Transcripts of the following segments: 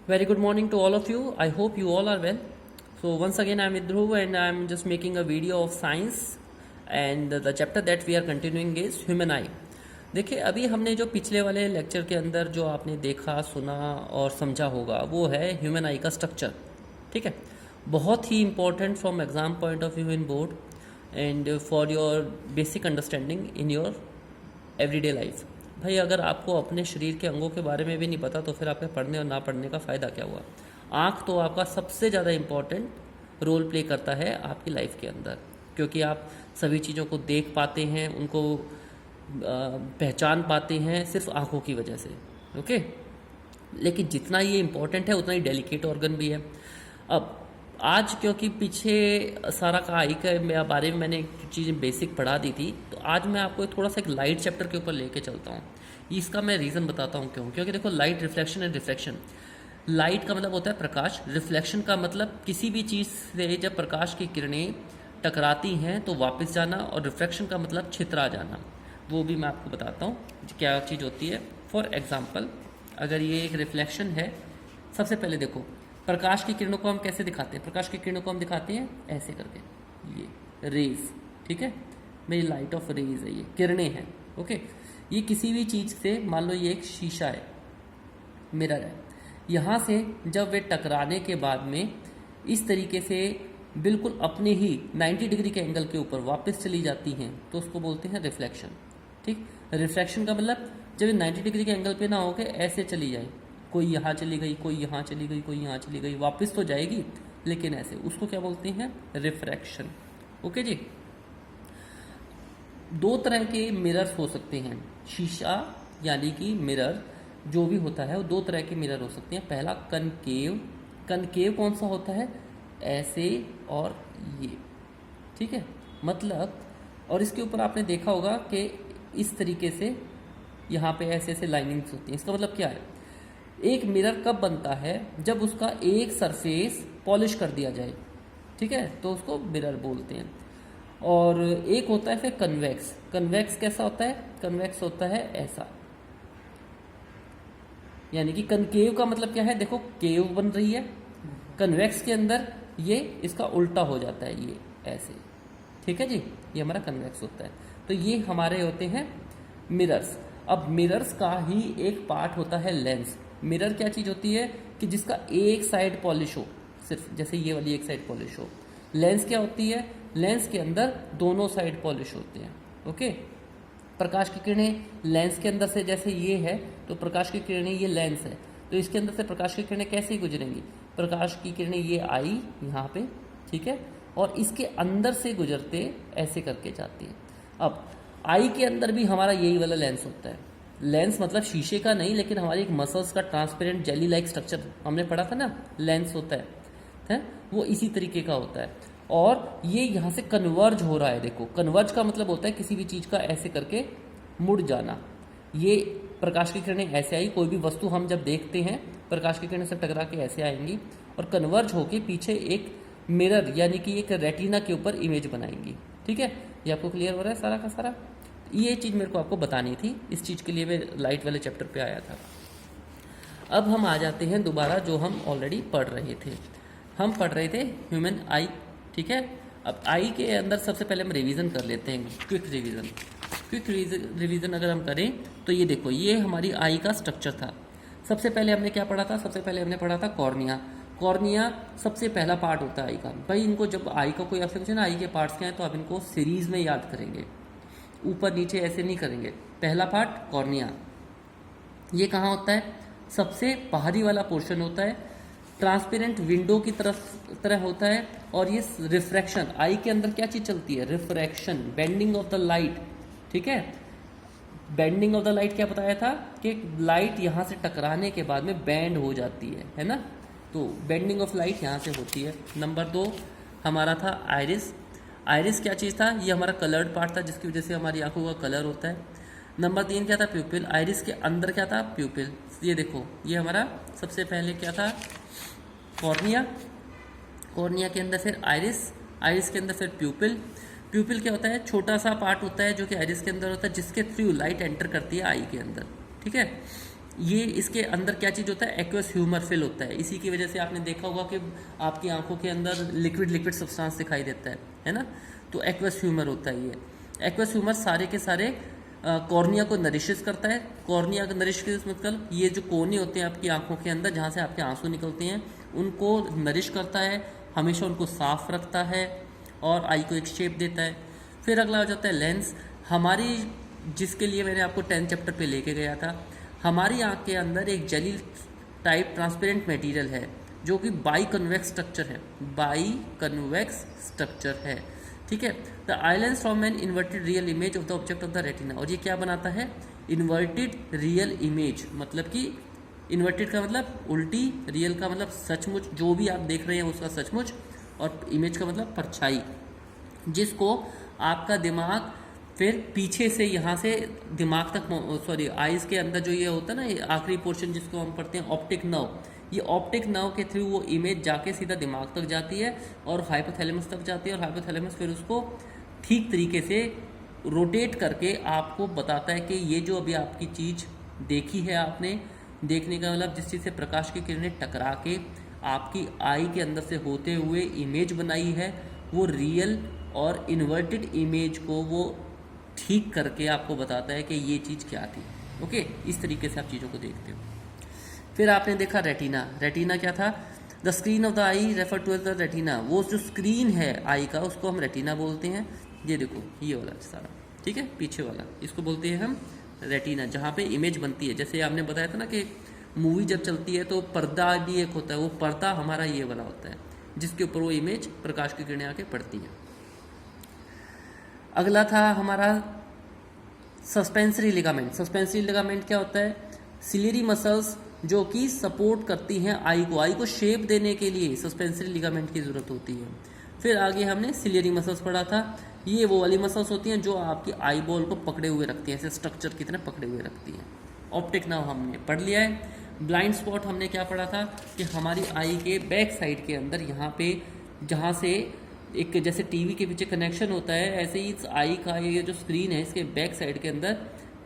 Very good morning to all of you. I hope you all are well. So once again I am with Dhruv and I am just making a video of science and the chapter that we are continuing is human eye. देखिए अभी हमने जो पिछले वाले lecture के अंदर जो आपने देखा सुना और समझा होगा वो है ह्यूमन आई का स्ट्रक्चर. ठीक है, बहुत ही important from exam point of view in board and for your basic understanding in your everyday life. भाई अगर आपको अपने शरीर के अंगों के बारे में भी नहीं पता तो फिर आपके पढ़ने और ना पढ़ने का फ़ायदा क्या हुआ. आँख तो आपका सबसे ज़्यादा इम्पॉर्टेंट रोल प्ले करता है आपकी लाइफ के अंदर, क्योंकि आप सभी चीज़ों को देख पाते हैं, उनको पहचान पाते हैं सिर्फ आँखों की वजह से. ओके, लेकिन जितना ये इम्पॉर्टेंट है उतना ही डेलिकेट ऑर्गन भी है. अब आज क्योंकि पीछे सारा का आई के बारे में मैंने चीज़ें बेसिक पढ़ा दी थी, तो आज मैं आपको थोड़ा सा एक लाइट चैप्टर के ऊपर लेके चलता हूँ. इसका मैं रीज़न बताता हूँ क्यों. क्योंकि देखो, light, reflection and refraction. Light का मतलब होता है प्रकाश, रिफ्लेक्शन का मतलब किसी भी चीज़ से जब प्रकाश की किरणें टकराती हैं तो वापस जाना, और रिफ्रैक्शन का मतलब छितरा जाना. वो भी मैं आपको बताता हूँ क्या चीज़ होती है. फॉर एग्ज़ाम्पल, अगर ये एक रिफ्लेक्शन है, सबसे पहले देखो प्रकाश की किरणों को हम कैसे दिखाते हैं. प्रकाश की किरणों को हम दिखाते हैं ऐसे करके, ये रेज. ठीक है, मेरी लाइट ऑफ रेज है, ये किरणें हैं. ओके, ये किसी भी चीज़ से, मान लो ये एक शीशा है, मिरर है, यहाँ से जब वे टकराने के बाद में इस तरीके से बिल्कुल अपने ही 90 डिग्री के एंगल के ऊपर वापस चली जाती हैं तो उसको बोलते हैं रिफ्लेक्शन. ठीक, रिफ्रैक्शन का मतलब जब ये 90 डिग्री के एंगल पे ना होके ऐसे चली जाए, कोई यहाँ चली गई, कोई यहाँ चली गई, कोई यहाँ चली गई, वापस तो जाएगी लेकिन ऐसे, उसको क्या बोलते हैं, रिफ्रैक्शन. ओके जी. दो तरह के मिरर्स हो सकते हैं. शीशा यानी कि मिरर जो भी होता है वो दो तरह के मिरर हो सकते हैं. पहला कनकेव. कनकेव कौन सा होता है, ऐसे और ये. ठीक है, मतलब, और इसके ऊपर आपने देखा होगा कि इस तरीके से यहाँ पे ऐसे ऐसे लाइनिंग्स होती हैं. इसका मतलब क्या है, एक मिरर कब बनता है, जब उसका एक सरफेस पॉलिश कर दिया जाए. ठीक है, तो उसको मिरर बोलते हैं. और एक होता है फिर कन्वेक्स. कन्वेक्स कैसा होता है, कन्वेक्स होता है ऐसा, यानी कि कनकेव का मतलब क्या है, देखो केव बन रही है, कन्वेक्स के अंदर ये इसका उल्टा हो जाता है, ये ऐसे. ठीक है जी, ये हमारा कन्वेक्स होता है. तो ये हमारे होते हैं मिरर्स. अब मिरर्स का ही एक पार्ट होता है लेंस. मिरर क्या चीज़ होती है कि जिसका एक साइड पॉलिश हो, सिर्फ जैसे ये वाली एक साइड पॉलिश हो. लेंस क्या होती है, लेंस के अंदर दोनों साइड पॉलिश होते हैं. ओके, प्रकाश की किरणें लेंस के अंदर से, जैसे ये है तो प्रकाश की किरणें, ये लेंस है तो इसके अंदर से प्रकाश की किरणें कैसे गुजरेंगी, प्रकाश की किरणें ये आई यहाँ पे, ठीक है, और इसके अंदर से गुजरते ऐसे करके जाती है. अब आई के अंदर भी हमारा यही वाला लेंस होता है. लेंस मतलब शीशे का नहीं, लेकिन हमारी एक मसल्स का ट्रांसपेरेंट जेली लाइक स्ट्रक्चर हमने पढ़ा था ना, लेंस होता है वो इसी तरीके का होता है. और ये यहाँ से कन्वर्ज हो रहा है. देखो, कन्वर्ज का मतलब होता है किसी भी चीज़ का ऐसे करके मुड़ जाना. ये प्रकाश की किरणें ऐसे आई, कोई भी वस्तु हम जब देखते हैं प्रकाश की किरणें से टकरा के ऐसे आएंगी और कन्वर्ज होके पीछे एक मिरर यानी कि एक रेटिना के ऊपर इमेज बनाएंगी. ठीक है, ये आपको क्लियर हो रहा है सारा का सारा. ये चीज़ मेरे को आपको बतानी थी, इस चीज़ के लिए मैं लाइट वाले चैप्टर पे आया था. अब हम आ जाते हैं दोबारा जो हम ऑलरेडी पढ़ रहे थे. हम पढ़ रहे थे ह्यूमन आई. ठीक है, अब आई के अंदर सबसे पहले हम रिवीजन कर लेते हैं, क्विक रिवीजन. क्विक रिवीजन अगर हम करें तो ये देखो, ये हमारी आई का स्ट्रक्चर था. सबसे पहले हमने क्या पढ़ा था, सबसे पहले हमने पढ़ा था कॉर्निया. कॉर्निया सबसे पहला पार्ट होता है आई का. भाई इनको जब आई का कोई आपसे पूछे ना आई के पार्ट्स क्या हैं, तो आप इनको सीरीज में याद करेंगे, ऊपर नीचे ऐसे नहीं करेंगे. पहला पार्ट कॉर्निया, ये कहाँ होता है, सबसे बाहरी वाला पोर्शन होता है, ट्रांसपेरेंट विंडो की तरह होता है. और ये रिफ्रैक्शन, आई के अंदर क्या चीज़ चलती है, refraction, bending of the light. ठीक है, बेंडिंग ऑफ द लाइट क्या बताया था कि लाइट यहाँ से टकराने के बाद में बैंड हो जाती है ना. तो बेंडिंग ऑफ लाइट यहाँ से होती है. नंबर 2 हमारा था आइरिस. आइरिस क्या चीज़ था, ये हमारा कलर्ड पार्ट था जिसकी वजह से हमारी आंखों का कलर होता है. नंबर 3 क्या था, प्यूपिल. आइरिस के अंदर क्या था, प्यूपिल. ये देखो, ये हमारा सबसे पहले क्या था, कॉर्निया. कॉर्निया के अंदर फिर आइरिस, आइरिस के अंदर फिर प्यूपिल. प्यूपिल क्या होता है, छोटा सा पार्ट होता है जो कि आइरिस के अंदर होता है, जिसके थ्रू लाइट एंटर करती है आई के अंदर. ठीक है, ये इसके अंदर क्या चीज़ होता है, एक्वस ह्यूमर फिल होता है। इसी की वजह से आपने देखा होगा कि आपकी आंखों के अंदर लिक्विड लिक्विड सब्सटेंस दिखाई देता है ना। तो एक्वस ह्यूमर होता है ये। एक्वस ह्यूमर सारे के सारे कॉर्निया को नरिशेस करता है। कॉर्निया का नरिश के मतलब ये जो कोने होते हैं आपकी आंखों के अंदर जहाँ से आपके आंसू निकलते हैं, उनको नरिश करता है, हमेशा उनको साफ रखता है और आई को एक शेप देता है। फिर अगला हो जाता है लेंस। हमारी, जिसके लिए मैंने आपको 10 चैप्टर पे लेके गया था, हमारी आँख के अंदर एक जेली टाइप ट्रांसपेरेंट मटेरियल है जो कि बाई कन्वेक्स स्ट्रक्चर है, बाई कन्वेक्स स्ट्रक्चर है, ठीक है। The islands from an inverted real image of the object of the retina. और ये क्या बनाता है, इन्वर्टेड रियल इमेज, मतलब कि इन्वर्टेड का मतलब उल्टी, रियल का मतलब सचमुच, जो भी आप देख रहे हैं उसका सचमुच, और इमेज का मतलब परछाई, जिसको आपका दिमाग फिर पीछे से यहाँ से दिमाग तक, सॉरी आइज़ के अंदर जो ये होता है ना, ये आखिरी पोर्शन जिसको हम पढ़ते हैं ऑप्टिक नर्व, ये ऑप्टिक नर्व के थ्रू वो इमेज जाके सीधा दिमाग तक जाती है और हाइपोथैलेमस तक जाती है, और हाइपोथैलेमस फिर उसको ठीक तरीके से रोटेट करके आपको बताता है कि ये जो अभी आपकी चीज़ देखी है आपने, देखने का मतलब जिस चीज़ से प्रकाश की किरणें टकरा के आपकी आई के अंदर से होते हुए इमेज बनाई है, वो रियल और इन्वर्टेड इमेज को वो ठीक करके आपको बताता है कि ये चीज़ क्या थी। ओके, इस तरीके से आप चीज़ों को देखते हो। फिर आपने देखा रेटिना। रेटिना क्या था, the screen of the eye refer to the retina. वो जो स्क्रीन है आई का, उसको हम रेटिना बोलते हैं। ये देखो ये वाला सारा, ठीक है, पीछे वाला, इसको बोलते हैं हम रेटिना, जहाँ पे इमेज बनती है। जैसे आपने बताया था ना कि मूवी जब चलती है तो पर्दा भी एक होता है, वो पर्दा हमारा ये वाला होता है जिसके ऊपर वो इमेज प्रकाश की किरणें आके पड़ती है। अगला था हमारा सस्पेंसरी लिगामेंट। सस्पेंसरी लिगामेंट क्या होता है, सिलियरी मसल्स जो कि सपोर्ट करती हैं आई को शेप देने के लिए सस्पेंसरी लिगामेंट की ज़रूरत होती है। फिर आगे हमने सिलियरी मसल्स पढ़ा था। ये वो वाली मसल्स होती हैं जो आपकी आई बॉल को पकड़े हुए रखती हैं, ऐसे स्ट्रक्चर की तरह पकड़े हुए रखती हैं। ऑप्टिक नर्व हमने पढ़ लिया है। ब्लाइंड स्पॉट हमने क्या पढ़ा था कि हमारी आई के बैक साइड के अंदर यहाँ पे, जहाँ से एक जैसे टीवी के पीछे कनेक्शन होता है, ऐसे ही इस आई का ये जो स्क्रीन है इसके बैक साइड के अंदर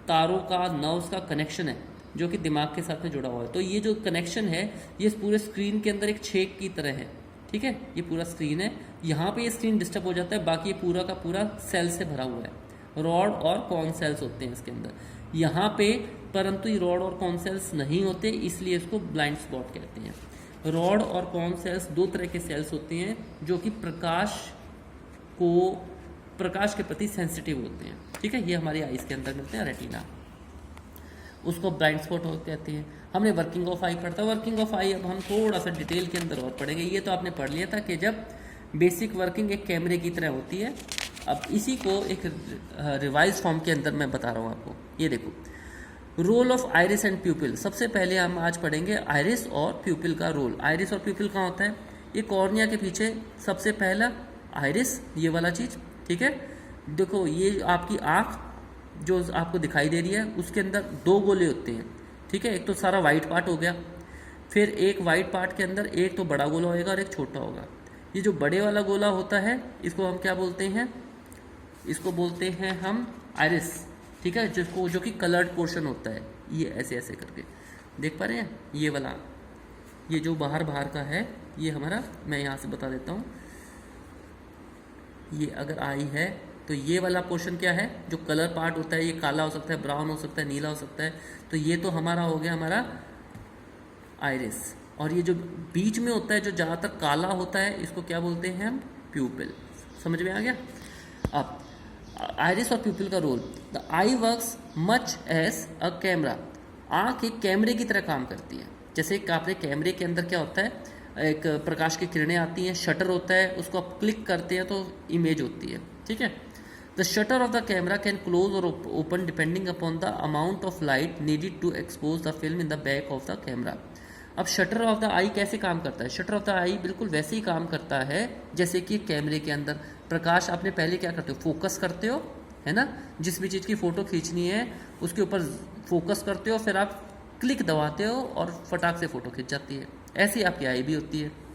तारों का, नर्व्स का कनेक्शन है जो कि दिमाग के साथ में जुड़ा हुआ है। तो ये जो कनेक्शन है ये इस पूरे स्क्रीन के अंदर एक छेद की तरह है, ठीक है। ये पूरा स्क्रीन है, यहाँ पे ये स्क्रीन डिस्टर्ब हो जाता है, बाकी ये पूरा का पूरा सेल से भरा हुआ है। रॉड और कॉन सेल्स होते हैं इसके अंदर यहाँ पे, परंतु ये रॉड और कॉन सेल्स नहीं होते, इसलिए इसको ब्लाइंड स्पॉट कहते हैं। रॉड और कॉन सेल्स दो तरह के सेल्स होते हैं जो कि प्रकाश के प्रति सेंसिटिव होते हैं, ठीक है। ये हमारी आईज के अंदर मिलते हैं, रेटिना, उसको ब्लाइंड स्पॉट कहते हैं। हमने वर्किंग ऑफ आई पढ़ा था। वर्किंग ऑफ आई अब हम थोड़ा सा डिटेल के अंदर और पढ़ेंगे। ये तो आपने पढ़ लिया था कि जब बेसिक वर्किंग एक कैमरे की तरह होती है। अब इसी को एक रिवाइज फॉर्म के अंदर मैं बता रहा हूँ आपको। ये देखो, role of iris and pupil. सबसे पहले हम आज पढ़ेंगे आइरिस और प्यूपिल का रोल। आइरिस और प्यूपिल कहाँ होता है, ये कॉर्निया के पीछे सबसे पहला आइरिस, ये वाला चीज़, ठीक है। देखो ये आपकी आँख जो आपको दिखाई दे रही है उसके अंदर दो गोले होते हैं, ठीक है। एक तो सारा वाइट पार्ट हो गया, फिर एक वाइट पार्ट के अंदर एक तो बड़ा गोला होगा और एक छोटा होगा। ये जो बड़े वाला गोला होता है इसको हम क्या बोलते हैं, इसको बोलते हैं हम आइरिस, ठीक है, जिसको जो कि कलर्ड पोर्शन होता है। ये ऐसे ऐसे करके देख पा रहे हैं, ये वाला, ये जो बाहर का है ये हमारा, मैं यहाँ से बता देता हूँ। ये अगर आई है तो ये वाला पोर्शन क्या है, जो कलर पार्ट होता है, ये काला हो सकता है, ब्राउन हो सकता है, नीला हो सकता है। तो ये तो हमारा हो गया हमारा आइरिस। और ये जो बीच में होता है जो ज़्यादातर काला होता है इसको क्या बोलते हैं हम, प्यूपिल। समझ में आ गया। अब आइरिस और प्यूपिल का role. The eye works much as a camera. आँख एक कैमरे की तरह काम करती है। जैसे आपने कैमरे के अंदर क्या होता है, एक प्रकाश की किरणें आती हैं, शटर होता है, उसको आप क्लिक करते हैं तो इमेज होती है, ठीक है। The shutter of the camera can close or open depending upon the amount of light needed to expose the film in the back of the camera. अब शटर ऑफ द आई कैसे काम करता है, shutter of the आई बिल्कुल वैसे ही काम करता है जैसे कि कैमरे के अंदर प्रकाश आपने पहले क्या करते हो, फोकस करते हो, है ना। जिस भी चीज़ की फ़ोटो खींचनी है उसके ऊपर फोकस करते हो, फिर आप क्लिक दबाते हो और फटाक से फ़ोटो खींच जाती है। ऐसी आपकी आई भी होती है।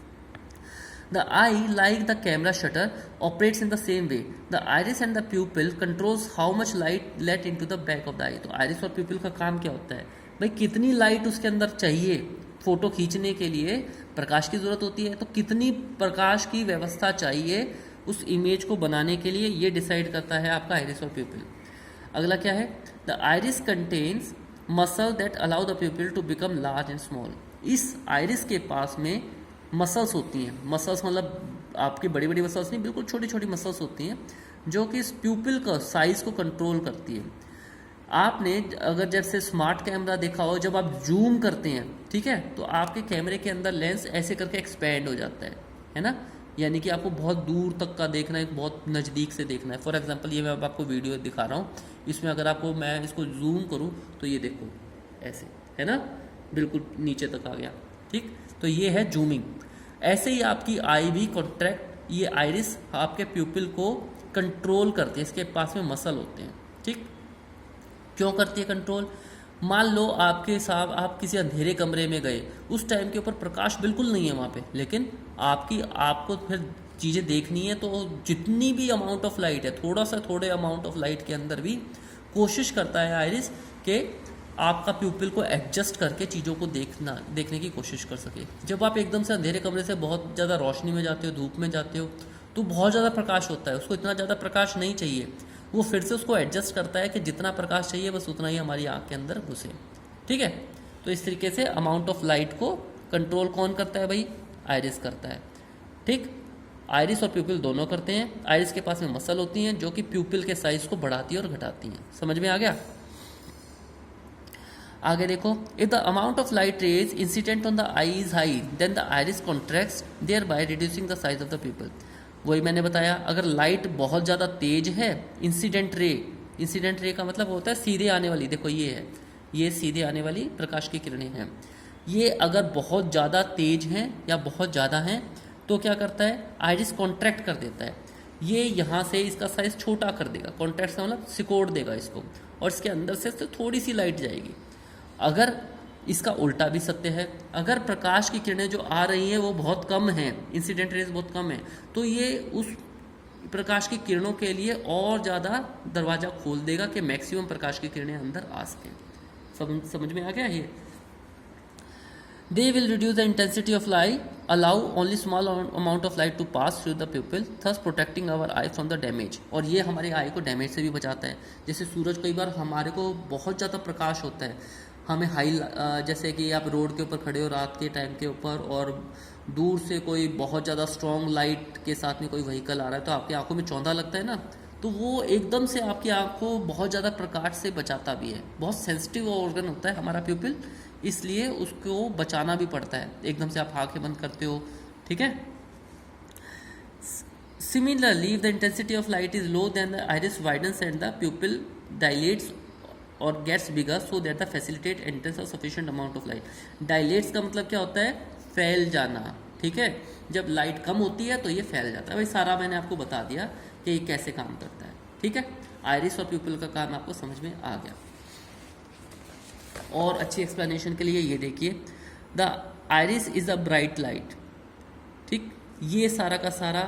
The eye, like the camera shutter, operates in the same way. The iris and the pupil controls how much light let into the back of the eye. तो iris और pupil का काम क्या होता है, भाई कितनी लाइट उसके अंदर चाहिए, फोटो खींचने के लिए प्रकाश की ज़रूरत होती है, तो कितनी प्रकाश की व्यवस्था चाहिए उस इमेज को बनाने के लिए, ये डिसाइड करता है आपका आइरिस और प्यूपिल। अगला क्या है, the iris contains muscle that allow the pupil to become large and small. इस आइरिस के पास में मसल्स होती हैं, मसल्स मतलब आपकी बड़ी बड़ी मसल्स नहीं, बिल्कुल छोटी छोटी मसल्स होती हैं जो कि इस प्यूपिल का साइज को कंट्रोल करती है। आपने अगर जैसे स्मार्ट कैमरा देखा हो, जब आप जूम करते हैं, ठीक है, तो आपके कैमरे के अंदर लेंस ऐसे करके एक्सपैंड हो जाता है ना, यानी कि आपको बहुत दूर तक का देखना है, बहुत नज़दीक से देखना है। फॉर एग्जांपल ये मैं अब आपको वीडियो दिखा रहा हूँ, इसमें अगर आपको मैं इसको जूम करूँ तो ये देखो ऐसे है ना, बिल्कुल नीचे तक आ गया, ठीक, तो ये है जूमिंग। ऐसे ही आपकी आई भी कॉन्ट्रैक्ट, ये आइरिस आपके प्यूपिल को कंट्रोल करती है, इसके पास में मसल होते हैं, ठीक। क्यों करती है कंट्रोल, मान लो आपके साथ आप किसी अंधेरे कमरे में गए, उस टाइम के ऊपर प्रकाश बिल्कुल नहीं है वहाँ पे, लेकिन आपको फिर चीज़ें देखनी है, तो जितनी भी अमाउंट ऑफ लाइट है, थोड़े अमाउंट ऑफ लाइट के अंदर भी कोशिश करता है आइरिस कि आपका प्यूपिल को एडजस्ट करके चीज़ों को देखने की कोशिश कर सके। जब आप एकदम से अंधेरे कमरे से बहुत ज़्यादा रोशनी में जाते हो, धूप में जाते हो, तो बहुत ज़्यादा प्रकाश होता है, उसको इतना ज़्यादा प्रकाश नहीं चाहिए, वो फिर से उसको एडजस्ट करता है कि जितना प्रकाश चाहिए बस उतना ही हमारी आँख के अंदर घुसे, ठीक है। तो इस तरीके से अमाउंट ऑफ लाइट को कंट्रोल कौन करता है भाई, आइरिस करता है, ठीक। आइरिस और प्यूपिल दोनों करते हैं। आइरिस के पास में मसल होती हैं जो कि प्यूपिल के साइज को बढ़ाती है और घटाती हैं। समझ में आ गया। आगे देखो, if the amount of light rays incident on the eye is high then the iris contracts thereby reducing the size of the pupil. वही मैंने बताया, अगर लाइट बहुत ज़्यादा तेज है, इंसिडेंट रे का मतलब होता है सीधे आने वाली, देखो ये है, ये सीधे आने वाली प्रकाश की किरणें हैं, ये अगर बहुत ज़्यादा तेज हैं या बहुत ज़्यादा हैं तो क्या करता है, आइरिस कॉन्ट्रैक्ट कर देता है, ये यहाँ से इसका साइज छोटा कर देगा, कॉन्ट्रैक्ट का मतलब सिकोड़ देगा इसको, और इसके अंदर से थोड़ी सी लाइट जाएगी। अगर इसका उल्टा भी सत्य है, अगर प्रकाश की किरणें जो आ रही हैं वो बहुत कम हैं, इंसिडेंट रेज बहुत कम है, तो ये उस प्रकाश की किरणों के लिए और ज़्यादा दरवाज़ा खोल देगा कि मैक्सिमम प्रकाश की किरणें अंदर आ सकें। समझ में आ गया ये। They will reduce the intensity of light, allow only small amount of light to pass through the pupil, thus protecting our eye from the damage। और ये हमारे आई को डैमेज से भी बचाता है। जैसे सूरज, कई बार हमारे को बहुत ज़्यादा प्रकाश होता है, हमें जैसे कि आप रोड के ऊपर खड़े हो रात के टाइम के ऊपर, और दूर से कोई बहुत ज़्यादा स्ट्रॉन्ग लाइट के साथ में कोई व्हीकल आ रहा है, तो आपकी आंखों में चौंधा लगता है ना, तो वो एकदम से आपकी आँख को बहुत ज़्यादा प्रकाश से बचाता भी है। बहुत सेंसिटिव ऑर्गन होता है हमारा प्यूपिल, इसलिए उसको बचाना भी पड़ता है, एकदम से आप आँखें बंद करते हो, ठीक है। Similarly, if the intensity of light is low, then the iris widens and the pupil dilates or gets bigger so that the facilitate entrance of sufficient amount of light। Dilates का मतलब क्या होता है, फैल जाना, ठीक है। जब लाइट कम होती है तो ये फैल जाता है। भाई सारा मैंने आपको बता दिया कि ये कैसे काम करता है, ठीक है। आइरिस और प्यूपिल का काम आपको समझ में आ गया। और अच्छी एक्सप्लेनेशन के लिए ये देखिए, the iris is a bright light, ठीक। ये सारा का सारा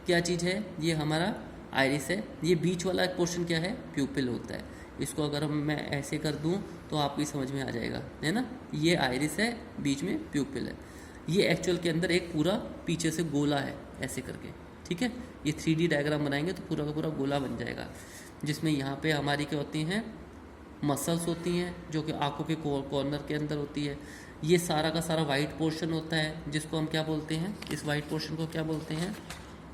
क्या चीज़ है, ये हमारा आइरिस है। ये बीच वाला पोर्शन क्या है, प्यूपिल होता है। इसको अगर मैं ऐसे कर दूं तो आपको समझ में आ जाएगा, है ना। ये आइरिस है, बीच में प्यूपिल है। ये एक्चुअल के अंदर एक पूरा पीछे से गोला है ऐसे करके, ठीक है। ये 3D डायग्राम बनाएंगे तो पूरा का पूरा गोला बन जाएगा, जिसमें यहाँ पे हमारी क्या होती हैं, मसल्स होती हैं जो कि आंखों के कॉर्नर के अंदर होती है। ये सारा का सारा वाइट पोर्शन होता है जिसको हम क्या बोलते हैं, इस वाइट पोर्शन को क्या बोलते हैं,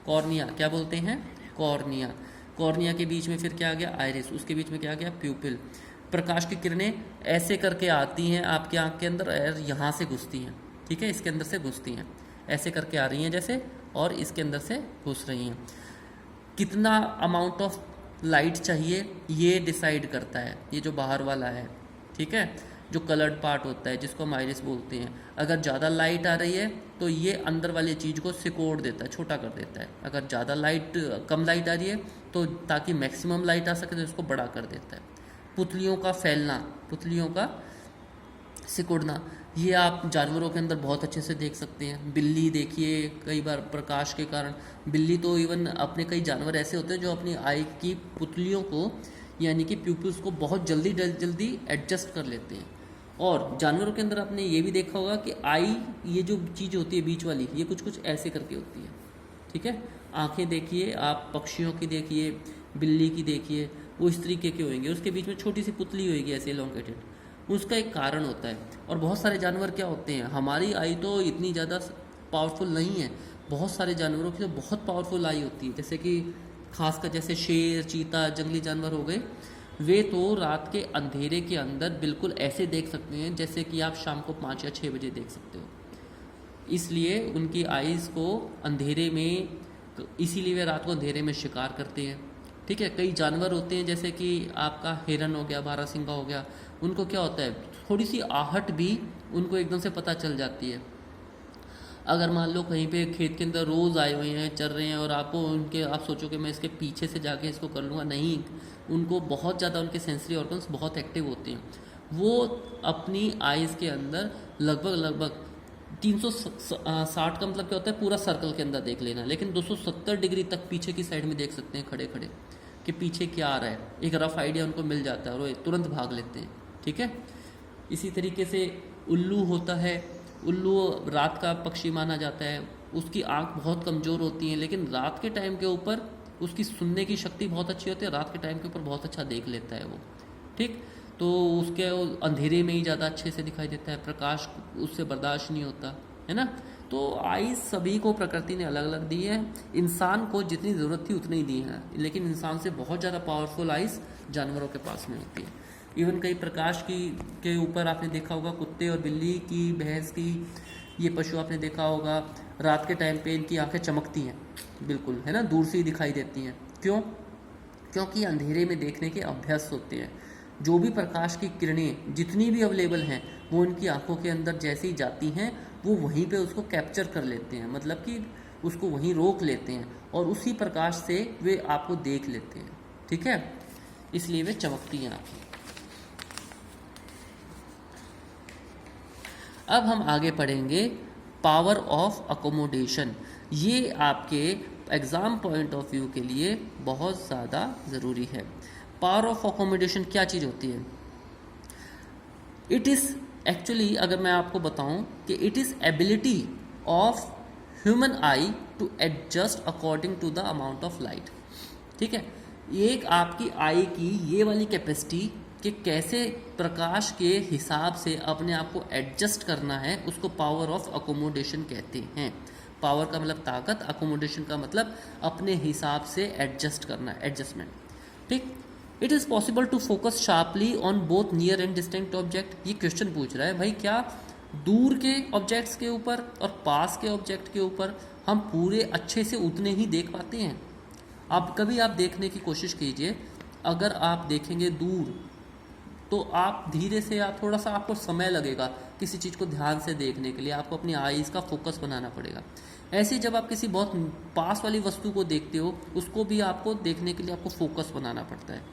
कॉर्निया। क्या बोलते हैं, कॉर्निया। कॉर्निया के बीच में फिर क्या आ गया, आइरिस। उसके बीच में क्या आ गया, प्यूपिल। प्रकाश की किरणें ऐसे करके आती हैं आपकी आँख के अंदर और यहाँ से घुसती हैं, ठीक है, इसके अंदर से घुसती हैं, ऐसे करके आ रही हैं जैसे, और इसके अंदर से घुस रही हैं। कितना अमाउंट ऑफ लाइट चाहिए ये डिसाइड करता है ये जो बाहर वाला है, ठीक है, जो कलर्ड पार्ट होता है जिसको हम आइरिस बोलते हैं। अगर ज़्यादा लाइट आ रही है तो ये अंदर वाली चीज़ को सिकोड़ देता है, छोटा कर देता है। अगर ज़्यादा कम लाइट आ रही है तो ताकि मैक्सिमम लाइट आ सके तो इसको बड़ा कर देता है। पुतलियों का फैलना, पुतलियों का सिकुड़ना, ये आप जानवरों के अंदर बहुत अच्छे से देख सकते हैं। बिल्ली देखिए, कई बार प्रकाश के कारण बिल्ली तो इवन अपने कई जानवर ऐसे होते हैं जो अपनी आई की पुतलियों को यानी कि प्यूपिल्स को बहुत जल्दी एडजस्ट कर लेते हैं। और जानवरों के अंदर आपने ये भी देखा होगा कि आई, ये जो चीज़ होती है बीच वाली, ये कुछ कुछ ऐसे करके होती है, ठीक है। आंखें देखिए आप पक्षियों की, देखिए बिल्ली की, देखिए वो इस तरीके के होंगे, उसके बीच में छोटी सी पुतली होगी ऐसे एलोंगेटेड, उसका एक कारण होता है। और बहुत सारे जानवर क्या होते हैं, हमारी आई तो इतनी ज़्यादा पावरफुल नहीं है, बहुत सारे जानवरों की तो बहुत पावरफुल आई होती है, जैसे कि खासकर जैसे शेर, चीता, जंगली जानवर हो गए, वे तो रात के अंधेरे के अंदर बिल्कुल ऐसे देख सकते हैं जैसे कि आप शाम को 5 या 6 बजे देख सकते हो। इसलिए उनकी आइज़ को अंधेरे में, इसीलिए वे रात को अंधेरे में शिकार करते हैं, ठीक है। कई जानवर होते हैं जैसे कि आपका हिरन हो गया, बारहसिंगा हो गया, उनको क्या होता है, थोड़ी सी आहट भी उनको एकदम से पता चल जाती है। अगर मान लो कहीं पे खेत के अंदर रोज़ आए हुए हैं, चल रहे हैं, और आपको उनके, आप सोचो कि मैं इसके पीछे से जाके इसको कर लूँगा, नहीं, उनको बहुत ज़्यादा, उनके सेंसरी ऑर्गन्स बहुत एक्टिव होते हैं। वो अपनी आइज़ के अंदर लगभग 360 का मतलब क्या होता है, पूरा सर्कल के अंदर देख लेना, लेकिन 270 डिग्री तक पीछे की साइड में देख सकते हैं खड़े खड़े कि पीछे क्या आ रहा है, एक रफ आइडिया उनको मिल जाता है और वो तुरंत भाग लेते हैं, ठीक है। इसी तरीके से उल्लू होता है, उल्लू रात का पक्षी माना जाता है, उसकी आंख बहुत कमज़ोर होती है, लेकिन रात के टाइम के ऊपर उसकी सुनने की शक्ति बहुत अच्छी होती है, रात के टाइम के ऊपर बहुत अच्छा देख लेता है वो, ठीक। तो उसके अंधेरे में ही ज़्यादा अच्छे से दिखाई देता है, प्रकाश उससे बर्दाश्त नहीं होता है ना। तो आइज़ सभी को प्रकृति ने अलग अलग दी है, इंसान को जितनी ज़रूरत थी उतनी दी है, लेकिन इंसान से बहुत ज़्यादा पावरफुल आइज़ जानवरों के पास में होती है। इवन कई प्रकाश की के ऊपर आपने देखा होगा, कुत्ते और बिल्ली की, भैंस की, ये पशु आपने देखा होगा, रात के टाइम पे इनकी आंखें चमकती हैं बिल्कुल, है ना, दूर से ही दिखाई देती हैं। क्यों? क्योंकि अंधेरे में देखने के अभ्यस्त होते हैं। जो भी प्रकाश की किरणें जितनी भी अवेलेबल हैं, वो उनकी आंखों के अंदर जैसे ही जाती हैं, वो वहीं पे उसको कैप्चर कर लेते हैं, मतलब कि उसको वहीं रोक लेते हैं, और उसी प्रकाश से वे आपको देख लेते हैं, ठीक है, इसलिए वे चमकती हैं आंखें। अब हम आगे पढ़ेंगे पावर ऑफ अकोमोडेशन। ये आपके एग्ज़ाम पॉइंट ऑफ व्यू के लिए बहुत ज़्यादा ज़रूरी है। पावर ऑफ अकोमोडेशन क्या चीज़ होती है? इट इज़ एक्चुअली, अगर मैं आपको बताऊं कि it is ability of human eye to adjust according to the amount of light, ठीक है। एक आपकी आई की ये वाली कैपेसिटी कि कैसे प्रकाश के हिसाब से अपने आप को एडजस्ट करना है, उसको पावर ऑफ अकोमोडेशन कहते हैं। पावर का मतलब ताकत, अकोमोडेशन का मतलब अपने हिसाब से एडजस्ट करना, एडजस्टमेंट, ठीक। It is possible to focus sharply on both near and distant object. ये क्वेश्चन पूछ रहा है भाई, क्या दूर के ऑब्जेक्ट्स के ऊपर और पास के ऑब्जेक्ट के ऊपर हम पूरे अच्छे से उतने ही देख पाते हैं? आप कभी आप देखने की कोशिश कीजिए, अगर आप देखेंगे दूर तो आप धीरे से, आप थोड़ा सा, आपको समय लगेगा किसी चीज़ को ध्यान से देखने के लिए, आपको अपनी आईज़ का फोकस बनाना पड़ेगा। ऐसे ही जब आप किसी बहुत पास वाली वस्तु को देखते हो, उसको भी आपको देखने के लिए आपको फोकस बनाना पड़ता है।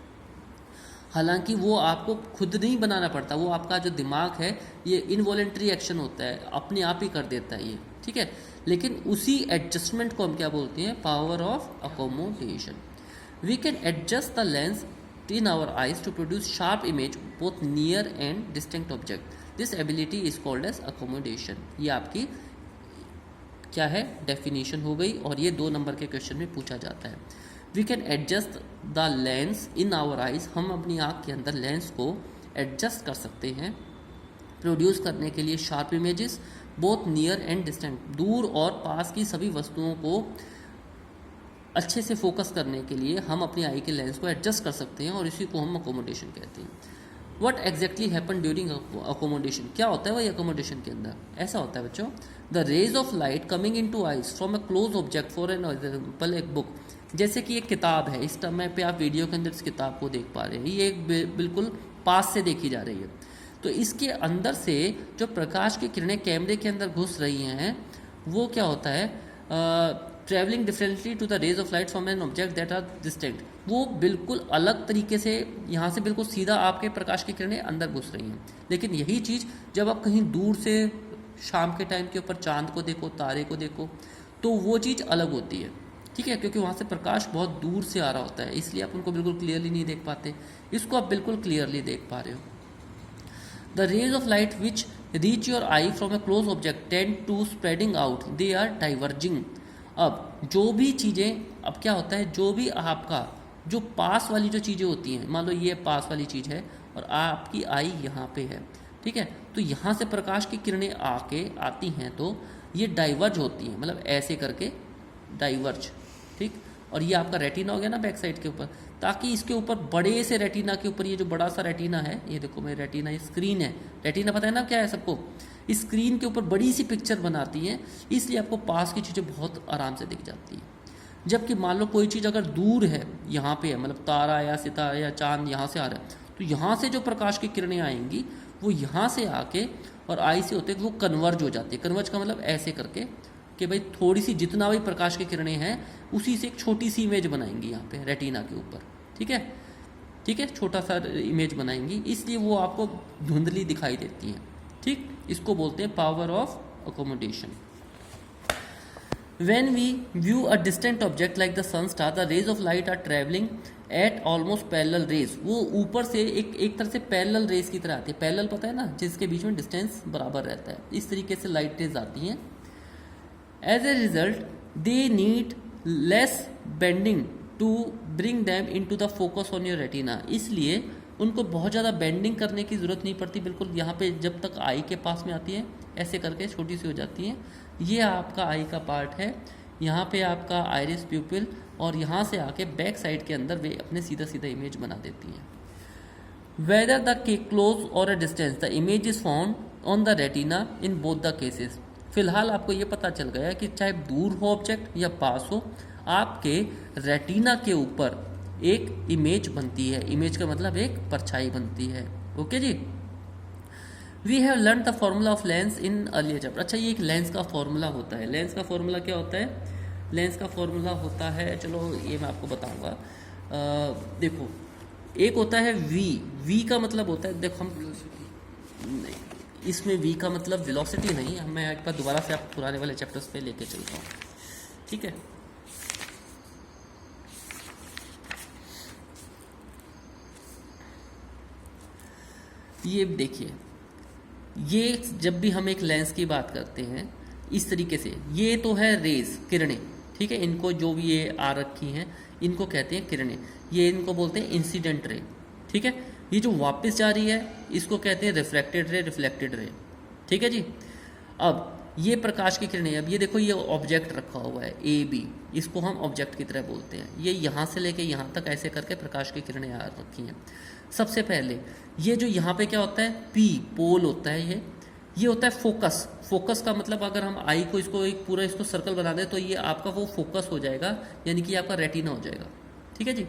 हालांकि वो आपको खुद नहीं बनाना पड़ता, वो आपका जो दिमाग है ये इनवॉलेंट्री एक्शन होता है, अपने आप ही कर देता है ये, ठीक है। लेकिन उसी एडजस्टमेंट को हम क्या बोलते हैं? Power of accommodation. We can adjust the lens in our eyes to produce sharp image both near and distant object. This ability is called as accommodation. ये आपकी क्या है? डेफिनेशन हो गई, और ये 2 नंबर के क्वेश्चन में पूछा जाता है। We can adjust the lens in our eyes. हम अपनी आँख के अंदर लेंस को एडजस्ट कर सकते हैं प्रोड्यूस करने के लिए sharp images both near and distant, दूर और पास की सभी वस्तुओं को अच्छे से फोकस करने के लिए हम अपनी आई के लेंस को एडजस्ट कर सकते हैं, और इसी को हम अकोमोडेशन कहते हैं। What exactly happen during accommodation? क्या होता है वही अकोमोडेशन के अंदर? ऐसा होता है बच्चों, the rays of light coming in to eyes from a close object, for an example एक बुक, जैसे कि एक किताब है, इस समय पे आप वीडियो के अंदर इस किताब को देख पा रहे हैं, ये एक बिल्कुल पास से देखी जा रही है, तो इसके अंदर से जो प्रकाश की किरणें कैमरे के अंदर घुस रही हैं, वो क्या होता है? Travelling differently to the rays of light from an object that are distant, वो बिल्कुल अलग तरीके से, यहाँ से बिल्कुल सीधा आपके प्रकाश की किरणें अंदर घुस रही हैं। लेकिन यही चीज़ जब आप कहीं दूर से शाम के टाइम के ऊपर चांद को देखो, तारे को देखो, तो वो चीज़ अलग होती है, ठीक है, क्योंकि वहाँ से प्रकाश बहुत दूर से आ रहा होता है, इसलिए आप उनको बिल्कुल क्लियरली नहीं देख पाते। इसको आप बिल्कुल क्लियरली देख पा रहे हो। The rays of light which reach your eye from a close object tend to spreading out, they are diverging. अब जो भी चीज़ें, अब क्या होता है, जो भी आपका जो पास वाली जो चीज़ें होती हैं, मान लो ये पास वाली चीज़ है और आपकी आई यहाँ पे है, ठीक है, तो यहाँ से प्रकाश की किरणें आती हैं तो ये डाइवर्ज होती हैं, मतलब ऐसे करके डाइवर्ज, ठीक। और ये आपका रेटिना हो गया ना बैक साइड के ऊपर, ताकि इसके ऊपर बड़े से रेटिना के ऊपर, ये जो बड़ा सा रेटिना है, ये देखो मेरे रेटिना, ये स्क्रीन है, रेटिना पता है ना क्या है सबको, इस स्क्रीन के ऊपर बड़ी सी पिक्चर बनाती है, इसलिए आपको पास की चीज़ें बहुत आराम से दिख जाती है। जबकि मान लो कोई चीज़ अगर दूर है, यहाँ पे है, मतलब तारा या सितारा या चांद यहाँ से आ रहा है, तो यहाँ से जो प्रकाश की किरणें आएंगी वो यहाँ से आके और आई से होते वो कन्वर्ज हो जाती है। कन्वर्ज का मतलब ऐसे करके कि भाई थोड़ी सी जितना भी प्रकाश की किरणें हैं उसी से एक छोटी सी इमेज बनाएंगी यहाँ पे रेटिना के ऊपर, ठीक है, ठीक है, छोटा सा इमेज बनाएंगी, इसलिए वो आपको धुंधली दिखाई देती हैं, ठीक। इसको बोलते हैं power of accommodation. When we view a distant object like the sun star, the rays of light are traveling at almost parallel rays। वो ऊपर से एक तरह से पैरेलल रेस की तरह आती है। पैरेलल पता है ना, जिसके बीच में डिस्टेंस बराबर रहता है, इस तरीके से लाइट रेज आती हैं। As a result they need less bending to bring them into the focus on your retina. इसलिए उनको बहुत ज़्यादा बेंडिंग करने की ज़रूरत नहीं पड़ती, बिल्कुल यहाँ पे जब तक आई के पास में आती है ऐसे करके छोटी सी हो जाती हैं। ये आपका आई का पार्ट है, यहाँ पे आपका आइरिस प्यूपिल, और यहाँ से आके बैक साइड के अंदर वे अपने सीधा सीधा इमेज बना देती हैं। वेदर द क्लोज और a distance the image is found on the retina in both the cases. फिलहाल आपको ये पता चल गया कि चाहे दूर हो ऑब्जेक्ट या पास हो, आपके रेटिना के ऊपर एक इमेज बनती है। इमेज का मतलब एक परछाई बनती है। ओके जी, we have learn the formula of lens in earlier chapter. अच्छा, ये एक लेंस का फॉर्मूला होता है। लेंस का फॉर्मूला क्या होता है? लेंस का फॉर्मूला होता है, चलो ये मैं आपको बताऊंगा। देखो, एक होता है वी। वी का मतलब होता है, देखो हम इसमें वी का मतलब वेलोसिटी नहीं, मैं एक बार दोबारा से आप पुराने वाले चैप्टर्स पे लेके चलता हूँ, ठीक है। ये देखिए, ये जब भी हम एक लेंस की बात करते हैं इस तरीके से, ये तो है रेज, किरणें, ठीक है। इनको जो भी ये आ रखी हैं इनको कहते हैं किरणें, ये इनको बोलते हैं इंसिडेंट रे, ठीक है। ये जो वापस जा रही है इसको कहते हैं रिफ्रैक्टेड रे, रिफ्लेक्टेड रे, ठीक है जी। अब ये प्रकाश की किरणें, अब ये देखो ये ऑब्जेक्ट रखा हुआ है ए बी, इसको हम ऑब्जेक्ट की तरह बोलते हैं। ये यहाँ से लेके यहाँ तक ऐसे करके प्रकाश की किरणें आ रखी हैं। सबसे पहले ये जो यहाँ पे क्या होता है, पी पोल होता है, ये होता है फोकस। फोकस का मतलब अगर हम आई को इसको एक पूरा इसको सर्कल बना दें तो ये आपका वो फोकस हो जाएगा, यानी कि आपका रेटिना हो जाएगा, ठीक है जी।